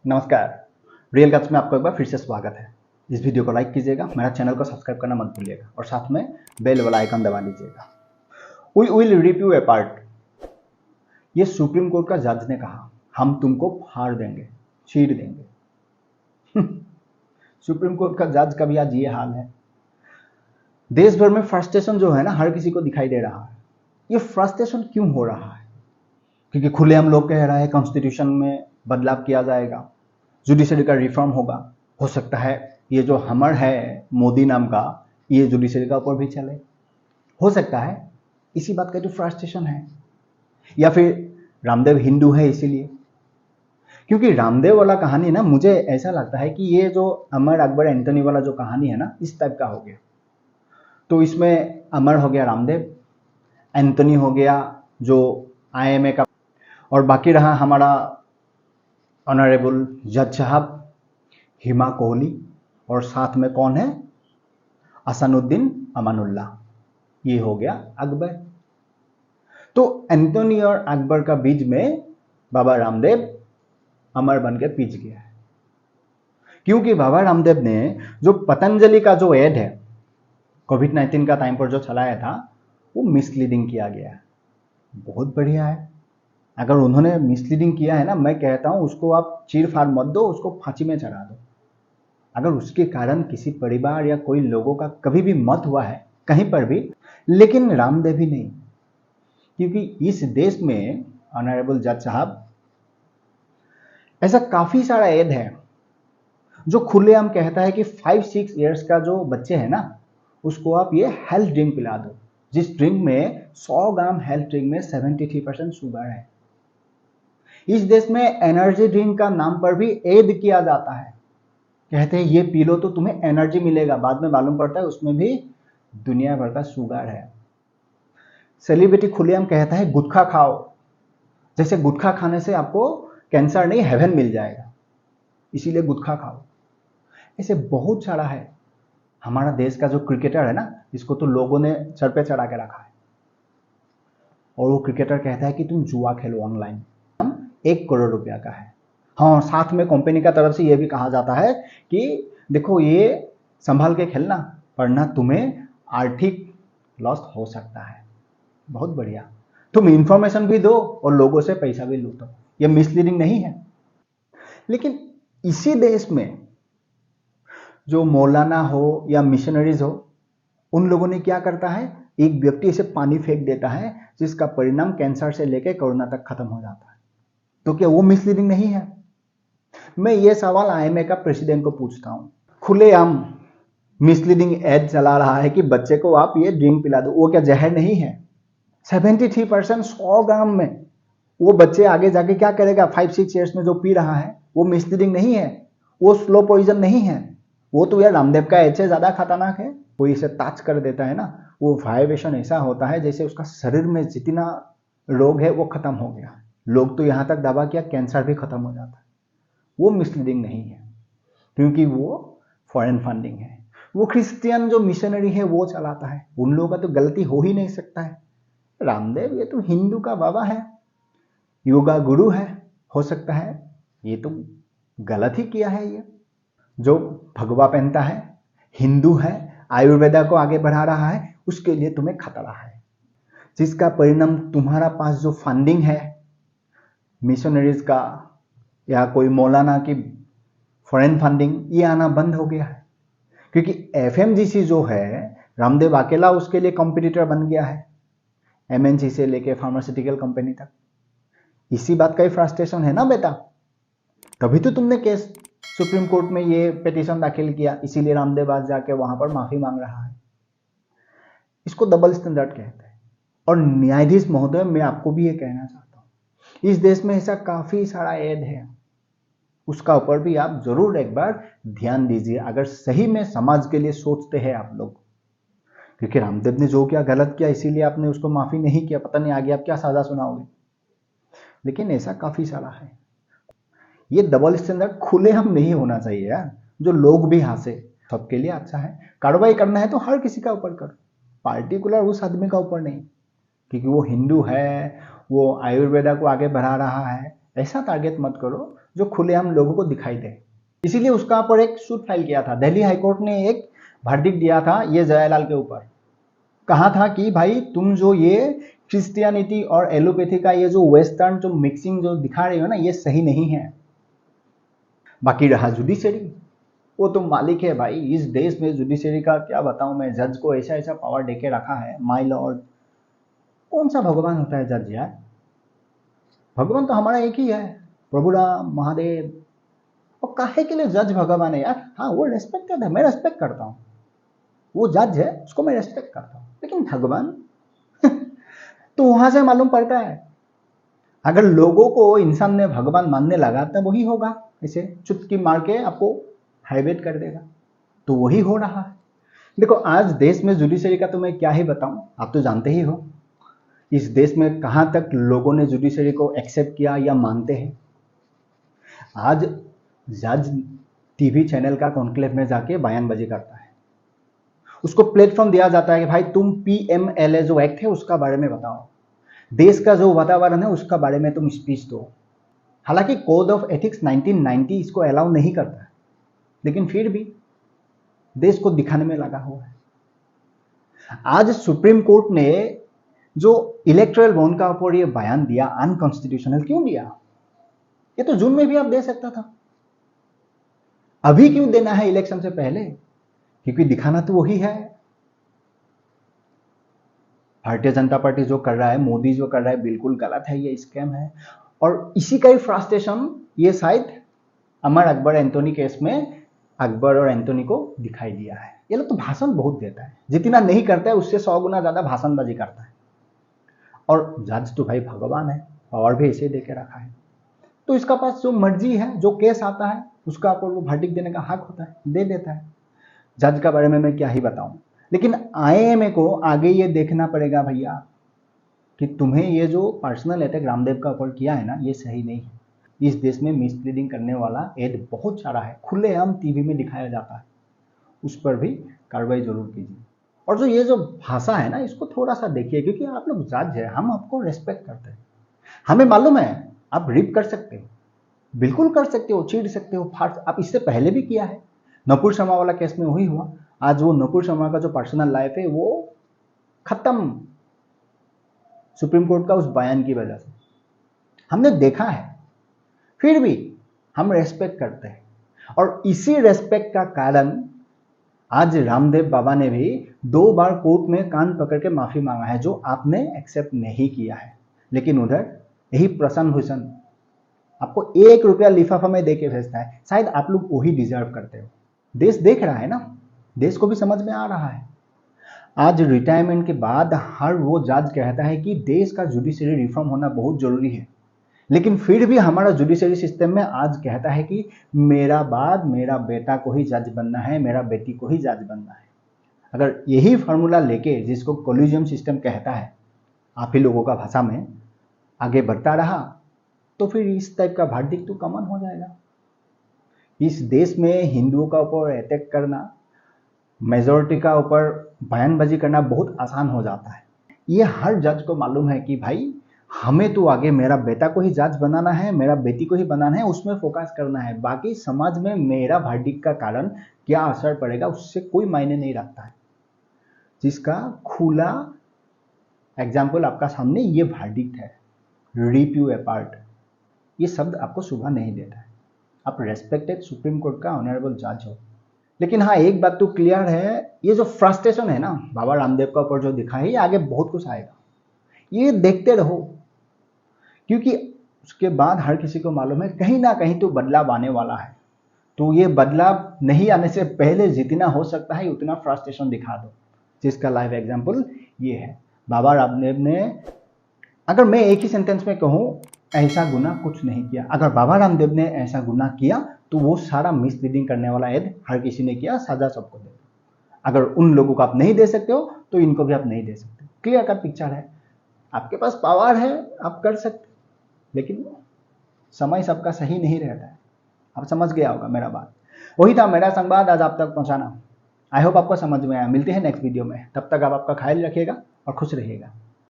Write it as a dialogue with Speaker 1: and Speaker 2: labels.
Speaker 1: नमस्कार। Real cuts में आपको एक बार फिर से स्वागत है। इस वीडियो को लाइक कीजिएगा, मेरा चैनल को सब्सक्राइब करना मत भूलिएगा और साथ में बेल वाला आइकन दबा लीजिएगा। We will rip you apart. ये सुप्रीम कोर्ट का जज ने कहा, हम तुमको फाड़ देंगे, चीर देंगे। सुप्रीम कोर्ट का जज का भी आज ये हाल है। देश भर में फ्रस्ट्रेशन जो है ना, हर किसी को दिखाई दे रहा है। ये फ्रस्ट्रेशन क्यों हो रहा है? क्योंकि खुलेआम लोग कह रहे हैं कॉन्स्टिट्यूशन में बदलाव किया जाएगा, जुडिशरी का रिफॉर्म होगा। हो सकता है ये जो हमर है मोदी नाम का, ये जुडिशरी का ऊपर भी चले। हो सकता है इसी बात का जो फ्रस्ट्रेशन है, या फिर रामदेव हिंदू है इसीलिए। क्योंकि रामदेव वाला कहानी ना, मुझे ऐसा लगता है कि ये जो अमर अकबर एंटनी वाला जो कहानी है ना, इस टाइप का हो गया। तो इसमें अमर हो गया रामदेव, एंटनी हो गया जो IMA का, और बाकी रहा हमारा ऑनरेबल जज साहब हिमा कोहली, और साथ में कौन है? असनुद्दीन अमानुल्लाह। ये हो गया अकबर। तो एंटनी और अकबर का बीच में बाबा रामदेव अमर बन के पीछ गया है। क्योंकि बाबा रामदेव ने जो पतंजलि का जो एड है कोविड-19 का टाइम पर जो चलाया था, वो मिसलीडिंग किया गया है। बहुत बढ़िया है। अगर उन्होंने मिसलीडिंग किया है ना, मैं कहता हूं उसको आप चीर फाड़ मत दो, उसको फांसी में चढ़ा दो। अगर उसके कारण किसी परिवार या कोई लोगों का कभी भी मौत हुआ है कहीं पर भी, लेकिन रामदेव ही नहीं। क्योंकि इस देश में ऑनरेबल जज साहब, ऐसा काफी सारा एड है जो खुलेआम कहता है कि 5-6 इयर्स का जो बच्चे है ना, उसको आप ये हेल्थ ड्रिंक पिला दो, जिस ड्रिंक में 100 ग्राम हेल्थ ड्रिंक में 73% शुगर है। इस देश में एनर्जी ड्रिंक का नाम पर भी एड किया जाता है। कहते हैं ये पी लो तो तुम्हें एनर्जी मिलेगा, बाद में मालूम पड़ता है उसमें भी दुनिया भर का शुगर है। सेलिब्रिटी खुलेआम कहता है गुटखा खाओ, जैसे गुटखा खाने से आपको कैंसर नहीं हेवन मिल जाएगा, इसीलिए गुटखा खाओ। ऐसे बहुत सारा है। हमारा देश का जो क्रिकेटर है ना, इसको तो लोगों ने सर पे चढ़ा के रखा है, और वो क्रिकेटर कहता है कि तुम जुआ खेलो ऑनलाइन, 1 करोड़ रुपया का है। हाँ, साथ में कंपनी का तरफ से ये भी कहा जाता है कि देखो ये संभाल के खेलना, वरना तुम्हें आर्थिक लॉस हो सकता है। बहुत बढ़िया। तुम इंफॉर्मेशन भी दो और लोगों से पैसा भी लूटो, ये मिसलीडिंग नहीं है। लेकिन इसी देश में जो मौलाना हो या मिशनरीज हो, उन लोगों ने क्या करता है, एक व्यक्ति से पानी फेंक देता है जिसका परिणाम कैंसर से लेकर कोरोना तक खत्म हो जाता है। तो क्या वो मिसलीडिंग नहीं है? मैं ये सवाल IMA का प्रेसिडेंट को पूछता हूं। खुलेआम मिसलीडिंग एड चला रहा है कि बच्चे को आप ये ड्रिंक पिला दो, वो क्या जहर नहीं है? 73% 100 ग्राम में, वो बच्चे आगे जाके क्या करेगा? 5-6 इयर्स में जो पी रहा है, वो मिसलीडिंग नहीं है? वो स्लो पॉइजन नहीं है? वो तो यार रामदेव का एच से ज्यादा खतरनाक है। कोई इसे टच कर देता है ना, वो वाइब्रेशन ऐसा होता है जैसे उसका शरीर में जितना रोग है वो खत्म हो गया। लोग तो यहां तक दावा किया कैंसर भी खत्म हो जाता है। वो मिसलीडिंग नहीं है, क्योंकि वो फॉरेन फंडिंग है। वो क्रिश्चियन जो मिशनरी है वो चलाता है, उन लोगों का तो गलती हो ही नहीं सकता है। रामदेव ये तो हिंदू का बाबा है, योगा गुरु है, हो सकता है ये तो गलत ही किया है। ये जो भगवा पहनता है, हिंदू है, आयुर्वेदा को आगे बढ़ा रहा है, उसके लिए तुम्हें खतरा है। जिसका परिणाम तुम्हारा पास जो फंडिंग है मिशनरीज का या कोई मौलाना की फॉरेन फंडिंग, ये आना बंद हो गया है। क्योंकि FMGC जो है, रामदेव अकेला उसके लिए कॉम्पिटिटर बन गया है, MNC से लेके फार्मास्यूटिकल कंपनी तक। इसी बात का ही फ्रस्ट्रेशन है ना बेटा, तभी तो तुमने केस सुप्रीम कोर्ट में ये पिटीशन दाखिल किया, इसीलिए रामदेव आज जाके वहां पर माफी मांग रहा है। इसको डबल स्टैंडर्ड कहते हैं। और न्यायाधीश महोदय, मैं आपको भी ये कहना चाहता हूं, इस देश में ऐसा काफी सारा एड है, उसका ऊपर भी आप जरूर एक बार ध्यान दीजिए, अगर सही में समाज के लिए सोचते हैं आप लोग। क्योंकि रामदेव ने जो किया गलत किया, इसीलिए आपने उसको माफी नहीं किया, पता नहीं आगे आप क्या सजा सुनाओगे। लेकिन ऐसा काफी सारा है। ये डबल स्टैंडर्ड खुलेआम नहीं होना चाहिए यार, जो लोग भी हंसे। सबके लिए अच्छा है, कार्रवाई करना है तो हर किसी का ऊपर करो, पार्टिकुलर उस आदमी का ऊपर नहीं, क्योंकि वो हिंदू है, वो आयुर्वेदा को आगे बढ़ा रहा है, ऐसा टारगेट मत करो। जो खुलेआम लोगों को दिखाई दे। इसीलिए उसका ऊपर एक सूट फाइल किया था। दिल्ली हाईकोर्ट ने एक वर्डिक्ट दिया था ये जयालाल के ऊपर। कहा था कि भाई तुम जो ये क्रिश्चियनिटी और एलोपैथी का ये जो वेस्टर्न जो मिक्सिंग जो दिखा रहे हो ना, ये सही नहीं है। बाकी रहा जुडिशरी, वो तो मालिक है भाई इस देश में। जुडिशरी का क्या बताऊं मैं, जज को ऐसा ऐसा पावर देके रखा है। माय लॉर्ड, कौन सा भगवान होता है जज यार? भगवान तो हमारा एक ही है, प्रभु राम महादेव। और काहे के लिए जज भगवान है यार? हाँ वो रेस्पेक्टेड है, मैं रेस्पेक्ट करता हूँ, वो जज है उसको मैं रेस्पेक्ट करता हूँ, लेकिन भगवान तो वहां से मालूम पड़ता है अगर लोगों को इंसान ने भगवान मानने लगा तब वही होगा, इसे चुटकी मार के आपको हाईवेट कर देगा। तो वही हो रहा है। देखो आज देश में जुडिशरी का तो मैं क्या ही बताऊं, आप तो जानते ही हो इस देश में कहां तक लोगों ने जुडिशरी को एक्सेप्ट किया या मानते हैं। आज जज टीवी चैनल का कॉन्क्लेव में जाके बयानबाजी करता है, उसको प्लेटफॉर्म दिया जाता है कि भाई तुम PMLA जो एक्ट है उसका बारे में बताओ, देश का जो वातावरण है उसका बारे में तुम स्पीच दो। हालांकि कोड ऑफ एथिक्स 1990 इसको अलाउ नहीं करता, लेकिन फिर भी देश को दिखाने में लगा हुआ है। आज सुप्रीम कोर्ट ने जो इलेक्टोरल बॉन्ड का ऊपर ये बयान दिया अनकॉन्स्टिट्यूशनल क्यों दिया? ये तो जून में भी आप दे सकता था, अभी क्यों देना है इलेक्शन से पहले? क्योंकि दिखाना तो वही है। भारतीय जनता पार्टी जो कर रहा है, मोदी जो कर रहा है, बिल्कुल गलत है, ये स्कैम है। और इसी का ही फ्रस्ट्रेशन ये शायद अमर अकबर एंटोनी केस में अकबर और एंटोनी को दिखाई दिया है। ये लोग तो भाषण बहुत देता है, जितना नहीं करता है उससे 100 गुना ज्यादा भाषणबाजी करता है। और जज तो भाई भगवान है, पावर भी इसे देके रखा है। तो इसका पास जो मर्जी है, जो केस आता है उसका ऊपर वो वर्डिक्ट देने का हक होता है, दे देता है। जज का बारे में मैं क्या ही बताऊं, लेकिन IAMA को आगे ये देखना पड़ेगा भैया कि तुम्हें ये जो पर्सनल अटैक रामदेव का ऊपर किया है ना, ये सही नहीं है। इस देश में मिसलीडिंग करने वाला एड बहुत सारा है, खुलेआम टीवी में दिखाया जाता है, उस पर भी कार्रवाई जरूर कीजिए। और जो ये जो भाषा है ना, इसको थोड़ा सा देखिए, क्योंकि आप लोग जज है, हम आपको रेस्पेक्ट करते हैं। हमें मालूम है आप रिप कर सकते हो, बिल्कुल कर सकते हो, चीड़ सकते हो, फाड़, आप इससे पहले भी किया है। नपुर शर्मा वाला केस में वही हुआ। आज वो नपुर शर्मा का जो पर्सनल लाइफ है वो खत्म, सुप्रीम कोर्ट का उस बयान की वजह से। हमने देखा है, फिर भी हम रेस्पेक्ट करते हैं। और इसी रेस्पेक्ट का कारण आज रामदेव बाबा ने भी 2 बार कोर्ट में कान पकड़ के माफी मांगा है, जो आपने एक्सेप्ट नहीं किया है। लेकिन उधर यही प्रशांत भूषण आपको 1 रुपया लिफाफा में देके भेजता है। शायद आप लोग वही डिजर्व करते हो। देश देख रहा है ना, देश को भी समझ में आ रहा है। आज रिटायरमेंट के बाद हर वो जज कहता है कि देश का जुडिशरी रिफॉर्म होना बहुत जरूरी है, लेकिन फिर भी हमारा जुडिशरी सिस्टम में आज कहता है कि मेरा बाद मेरा बेटा को ही जज बनना है, मेरा बेटी को ही जज बनना है। अगर यही फार्मूला लेके, जिसको कोलिजियम सिस्टम कहता है, आप ही लोगों का भाषा में आगे बढ़ता रहा तो फिर इस टाइप का वर्डिक्ट तो कॉमन हो जाएगा। इस देश में हिंदुओं का ऊपर अटैक करना, मेजॉरिटी का ऊपर बयानबाजी करना बहुत आसान हो जाता है। ये हर जज को मालूम है कि भाई हमें तो आगे मेरा बेटा को ही जज बनाना है, मेरा बेटी को ही बनाना है, उसमें फोकस करना है। बाकी समाज में मेरा वर्डिक्ट का कारण क्या असर पड़ेगा उससे कोई मायने नहीं रखता है। जिसका खुला एग्जाम्पल आपका सामने ये वर्डिक्ट है, रिप यू अपार्ट। ये शब्द आपको शुभा नहीं देता है। आप रेस्पेक्टेड सुप्रीम कोर्ट का ऑनरेबल जज हो। लेकिन हाँ, एक बात तो क्लियर है, ये जो फ्रस्ट्रेशन है ना बाबा रामदेव का ऊपर जो दिखा है, ये आगे बहुत कुछ आएगा। ये देखते रहो, क्योंकि उसके बाद हर किसी को मालूम है कहीं ना कहीं तो बदलाव आने वाला है। तो ये बदलाव नहीं आने से पहले जितना हो सकता है उतना फ्रस्ट्रेशन दिखा दो, जिसका लाइव एग्जाम्पल ये है। बाबा रामदेव ने, अगर मैं एक ही सेंटेंस में कहूं, ऐसा गुनाह कुछ नहीं किया। अगर बाबा रामदेव ने ऐसा गुनाह किया तो वो सारा मिसलीडिंग करने वाला एड हर किसी ने किया, सजा सबको दे। अगर उन लोगों को आप नहीं दे सकते हो तो इनको भी आप नहीं दे सकते। क्लियर कट पिक्चर है, आपके पास पावर है, आप कर सकते, लेकिन समय सबका सही नहीं रहता है। आप समझ गया होगा मेरा बात। वही था मेरा संवाद आज आप तक पहुंचाना। आई होप आपको समझ में आया। मिलते हैं नेक्स्ट वीडियो में, तब तक आप आपका ख्याल रखिएगा और खुश रहिएगा।